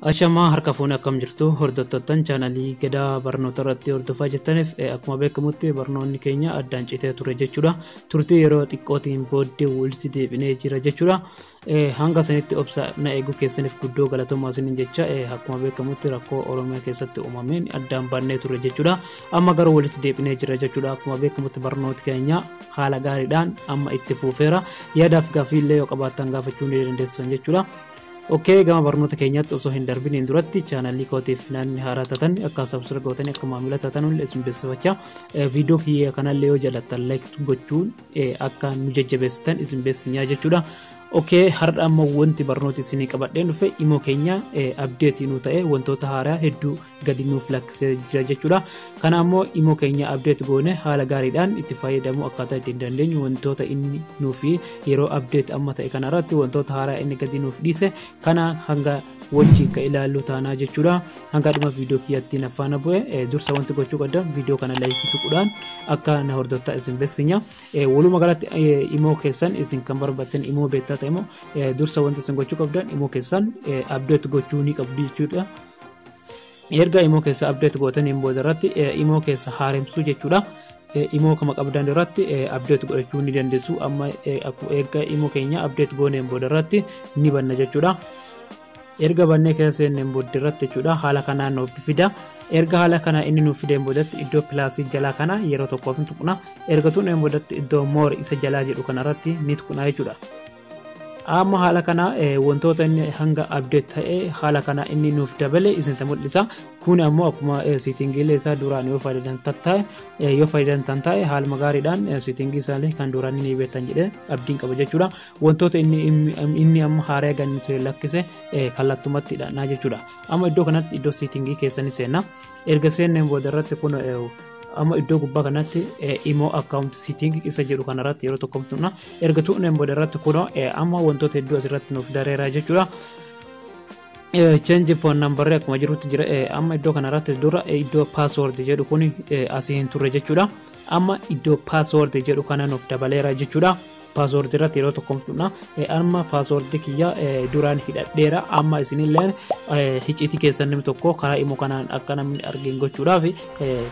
Ashama harka fuuna akkam jirtu hordoftoottan chaanalii Gadaa barnoota irratti hordofaa jirtaniif akkuma beekamutti barnoonni keenya addaan citee ture jechuudha. Turtii yeroo xiqqootiin booddee walitti deebinee jira jechuudha. Hanga sanitti obsa na eeguu keessaniif guddoo galatoomaa isiniin jecha akkuma beekamutti rakkoo Oromiyaa keessatti uumameen addaan baannee ture jechuudha. Amma garuu walitti deebinee jira jechuudha. Akkuma beekamutti barnooti keenya haala gaariidhaan amma itti fufeera. Yaadaaf gaaffii illee yoo qabaattan gaafachuu ni dandeessan jechuudha. Oke, gama barnoota keenyatti osoo hin darbiniin duratti chaanalii kootiif naanni haaraa taatan akka subscribe gootanii akka maamila taatan isin beeksifachaa viidiyoo kiyya kanallee yoo jaalattan like gochuun akka nu jajjabeessitan isin beeksisaa jechuudha. Oke, har'a amma wanti barnooti isinii qabadheen dhufe imo keenya update nu ta'e wantoota haaraa hedduu gadi nuuf lakkisee jira jechuudha. Kana ammoo imo keenya update goone haala gaariidhaan itti fayyadamuu akkaataa ittiin dandeenyu wantoota inni nuufi yeroo update amma ta'e kanarratti wantoota haaraa inni gadi nuuf dhiise kana hanga wajjin ka ilaallu taanaa jechuudha. Hanga dhuma viidiyoo kiyyatti nafaana bu'e dursa wanti gochuu qabdan viidiyoo kana like tuquudhaan akka na hordoftaa isin beeksisa. Walumaa galatti imo keessan isin kan barbaaddan imo beektaa ta'e immoo dursa wanti isin gochuu qabdan imo keessan update gochuu ni qabdu jechuudha. Erga imo keessa update gootaniin booda irratti imo keessa haaromsuu jechuudha. Imo kama qabdan irratti update godhachuu ni dandeessu. Amma erga imo keenya update gooneen booda irratti ni banna jechuudha. Erga bannee keessa seeneen booda irratti jechuudha haala kanaan nuuf fida. Erga haala kana inni nuuf fideen boodatti iddoo pilaasii jalaa kana yeroo tokkoof ni tuqna. Erga tuqneen boodatti iddoo more isa jalaa jedhu kanarratti ni tuqna jechuudha. Amma haala kana wantoota inni hanga update ta'e haala kana inni nuuf dabale isin mul'isa. Kun ammoo akkuma settingiilee isaa duraan yoo fayyadamtan ta'e haala gaariidhaan settingii isaallee kan duraan ni beektan jedhee abdiin qaba jechuudha. Wantoota inni amma haaraa gannite lakkise kallattumatti hidhanna jechuudha. Amma iddoo kanatti iddoo settingii keessanii seenna. Erga seenneen booda irratti kun amma iddoo gubbaa kanatti imo account setting isa jedhu kanarratti yeroo tokko tuqna. Erga tuqneen booda irratti kun amma wantoota hedduu asirratti nuuf dareera jechuudha. Change phone number akkuma jirutti jira. Amma iddoo kanarratti dura iddoo password jedhu kun asii hin turre jechuudha. Amma iddoo password jedhu kana nuuf dabaleera jechuudha. Password irratti yeroo tokko tuqna. Amma password kiyya duraan hidhadheera. Amma isinillee hicciitii keessan namni tokko karaa imo kanaan akka namni argin gochuudhaaf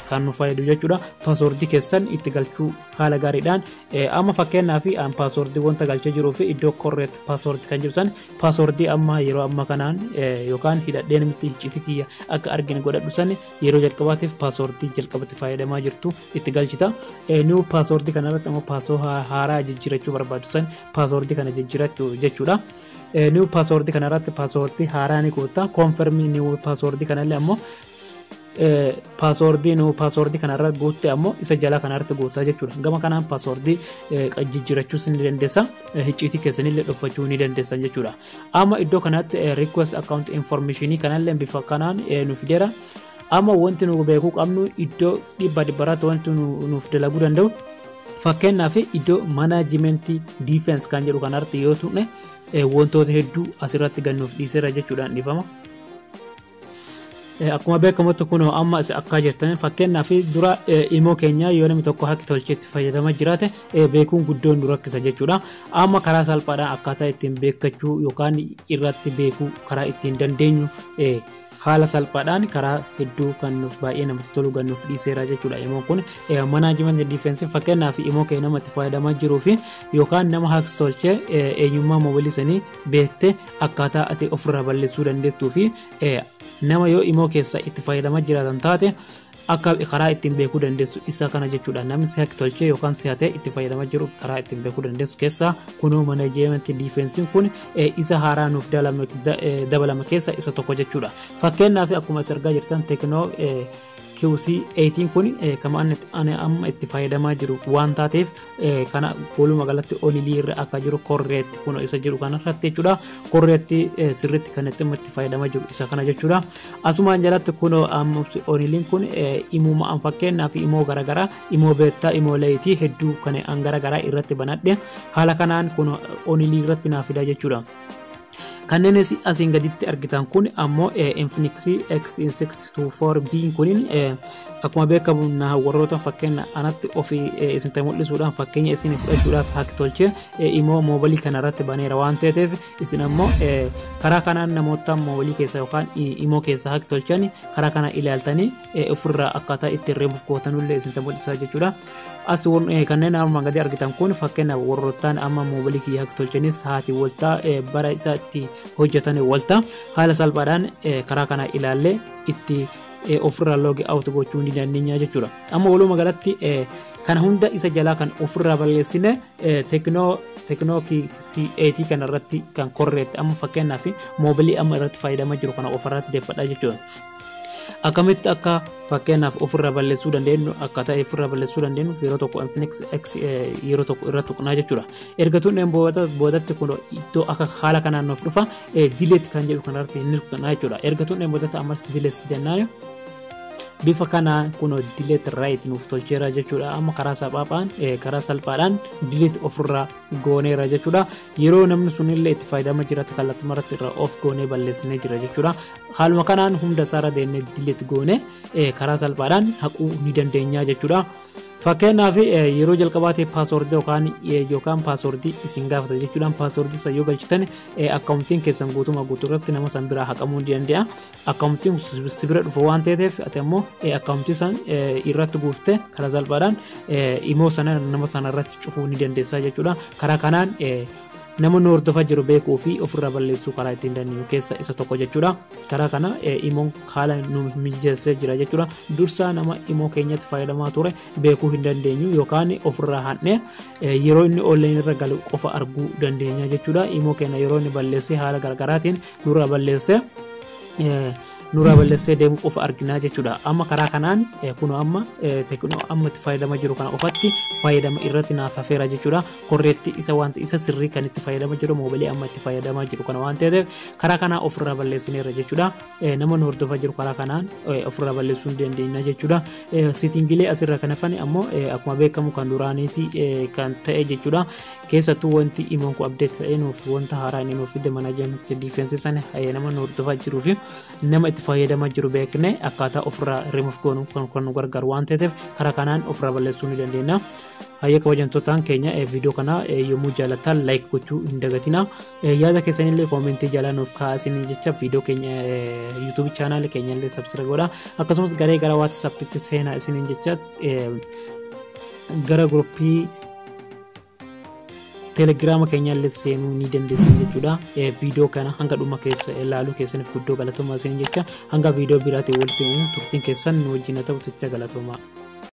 kan nu fayyadu jechuudha. Password keessan itti galchuu haala gaariidhaan amma fakkeenyaaf an password wanta galchee jiruu fi iddoo correct password kan jirtan password amma yeroo amma kanaan yookaan hidhadhee namni hicciitii kiyya akka argin godhadhu san yeroo jalqabaatiif password jalqabatti fayyadamaa jirtu itti galchita. New password kanarratti amma password haaraa jijjiirachuu barbaadu san password kana jijjiirachuu jechuudha. New password kanarratti password haaraa ni goota. Confirm new password kanallee ammoo password kanarra goote ammoo isa jala kanarratti goota jechuudha. Gama kanaan password jijjiirachuu ni dandeessa. Hicciitii keessanillee dhofachuu ni dandeessan jechuudha. Amma iddoo kanatti request account information kanallee bifa kanaan nu fideera. Amma wanti nu beekuu qabnu iddoo dhibbaratti wanti nuuf dalaguu danda'u fakkeenyaaf iddoo management defense kan jedhu kanarratti yoo tuqne wantoota hedduu asirratti gannuuf dhiiseera jechuudhaan dhifama. Akkuma beekamutti kun amma akka jirtan fakkeenyaaf dura imo keenya yoo namni tokko hakki tolcheetti fayyadamaa jiraate beekuun guddoon nu rakkisa jechuudha. Amma karaa salphaadhaan akkaataa ittiin beekachuu yookaan irratti beekuu karaa ittiin dandeenyu haala salphaadhaan karaa hedduu kan baay'ee namatti tolu gannuuf dhiiseera jechuudha. Imo kun management defense fakkeenyaaf imo keenya namatti fayyadamaa jiruu fi yookaan nama hakki tolchee eenyummaa moobilii sanii beektee akkaataa ati ofirraa balleessuu dandeettuu fi nama yoo imo keessa itti fayyadamaa jiraatan taate akka karaa ittiin beekuu dandeessu isa kana jechuudha. Namni si hakki tolchee yookaan si hatee itti fayyadamaa jiru karaa ittiin beekuu dandeessu keessaa kunoo management defense kun isa haaraa nuuf dabalame keessa isa tokko jechuudha. Fakkeenyaaf akkuma as argaa jirtan teknoo QC18 kun kama ani amma itti fayyadamaa jiru waan taateef kana walumaa galatti onilii irra akka jiru correct kun isa jiru kanarratti jechuudha. Correct sirriitti kan itti fayyadamaa jiru isa kana jechuudha. Asumaan jalatti kun amma oniliin kun imuma an fakkeenyaaf imo garagaraa imo beektaa imo leeyitii hedduu kan an garagaraa irratti banadhe haala kanaan kun onilii irratti naaf fida jechuudha. kanneen asiin gaditti argitan kun ammoo Infinix X624B kun akkuma beekamu na warroota fakkeenya anatti ofii isin ta'e mul'isuudhaan fakkeenya isin fudhachuudhaaf haaki tolchee immoo moobilii kanarratti baneera waan ta'eef isin ammoo karaa kanaan namoota moobilii keessa yookaan immoo keessa haaki tolchanii karaa kana ilaaltanii ofirraa akkaataa itti reemuuf gootanullee isin ta'e mul'isaa jechuudha. As kanneen amma gadi argitan kun fakkeenya warrootaan amma moobilii kiyya haaki tolchanii sa'aatii waltaa bara isaatti hojjetan waltaa haala salphaadhaan karaa kana ilaallee itti ofirraa log out gochuu ni dandeenya jechuudha. Amma walumaa galatti kana hunda isa jalaa kan ofirraa balleessine teknookii C8 kanarratti kan korreetti amma fakkeenyaaf moobilii amma irratti fayyadamaa jiru kana ofirratti deeffadha jechuudha. Akkamitti akka fakkeenyaaf ofirraa balleessuu dandeenyu akkaataa ofirraa balleessuu dandeenyu yeroo tokko Infinix X yeroo tokko irratti tuqnaa jechuudha. Erga tuqneen boodatti kun iddoo akka haala kanaan nuuf dhufa delete kan jedhu kanarratti hin tuqnaa jechuudha. Erga tuqneen boodatti ammas delete jennaan bifa kana kun delete right nuuf tolcheera jechuudha. Amma karaa salphaadhaan delete ofirraa gooneera jechuudha. Yeroo namni sunillee itti fayyadamaa jiraatu kallattii irratti irraa off goonee balleessinee jira jechuudha. Haaluma kanaan hunda isaarra deemnee delete goone karaa salphaadhaan haquu ni dandeenya jechuudha. Fakkeenyaaf yeroo jalqabaatee paaswordii yookaan paaswordii isin gaafata jechuudhaan paaswordii isa yoo galchitan akkaawuntiin keessan guutummaatti nama san biraa haqamuu ni danda'a. Akkaawuntiin sibira dhufa waan ta'eef ati ammoo akkaawuntii san irratti guuftee karaa salphaadhaan immoo sana nama sana irratti cufuu ni dandeessa jechuudha. Karaa kanaan nama nu hordofaa jiru beekuu fi ofirraa balleessuu karaa ittiin dandeenyu keessa isa tokko jechuudha. Karaa kana imoon haala nu mijeessee jira jechuudha. Dursa nama imoo keenyatti fayyadamaa ture beekuu hin dandeenyu yookaan ofirraa haqnee yeroo inni online irra galu qofa arguu dandeenya jechuudha. Imoo keenya yeroo inni balleessee haala garaagaraatiin nurraa balleessee deemu qofa arginaa jechuudha. Amma karaa kanaan kun amma teknoo amma itti fayyadamaa jiru kana ofatti fayyadama irratti naaf hafeera jechuudha. Korreetti isa wanta isa sirrii kan itti fayyadamaa jiru moobilii amma itti fayyadamaa jiru kana waan ta'eef karaa kanaa ofirraa balleessineera jechuudha. Nama nu hordofaa jiru karaa kanaan ofirraa balleessuu dandeenya jechuudha. Settingilee asirra kan hafan ammoo akkuma beekamu kan duraaniiti kan ta'e jechuudha. Keessattuu wanti imoon ku update ta'ee nuuf wanta haaraa inni nuuf fide management defense sana nama nu hordofaa jiruu fi nama itti fayyadamaa jiru beekne akkaataa ofirraa remove goonu kan nu gargaaru waan ta'eef karaa kanaan ofirraa balleessuu ni dandeenya. Hayya kabajamtootaan keenya viidiyoo kana yommuu jaalattan like gochuu hin dagatina. Yaada keessanillee koomentii jalaa nuuf kaa'aa jecha viidiyoo keenya YouTube channel keenyallee subscribe godhaa. Akkasumas gara WhatsAppitti seenaa isiniin jecha gara gruppii Telegram keenyallee seenuu ni dandeessan jechuudha. Viidiyoo kana hanga dhuma keessa ilaaluu keessaniif guddoo galatoomaa isiniin jecha hanga viidiyoo biraatiin walitti turtiin keessan nu wajjin ta'u jecha galatoomaa.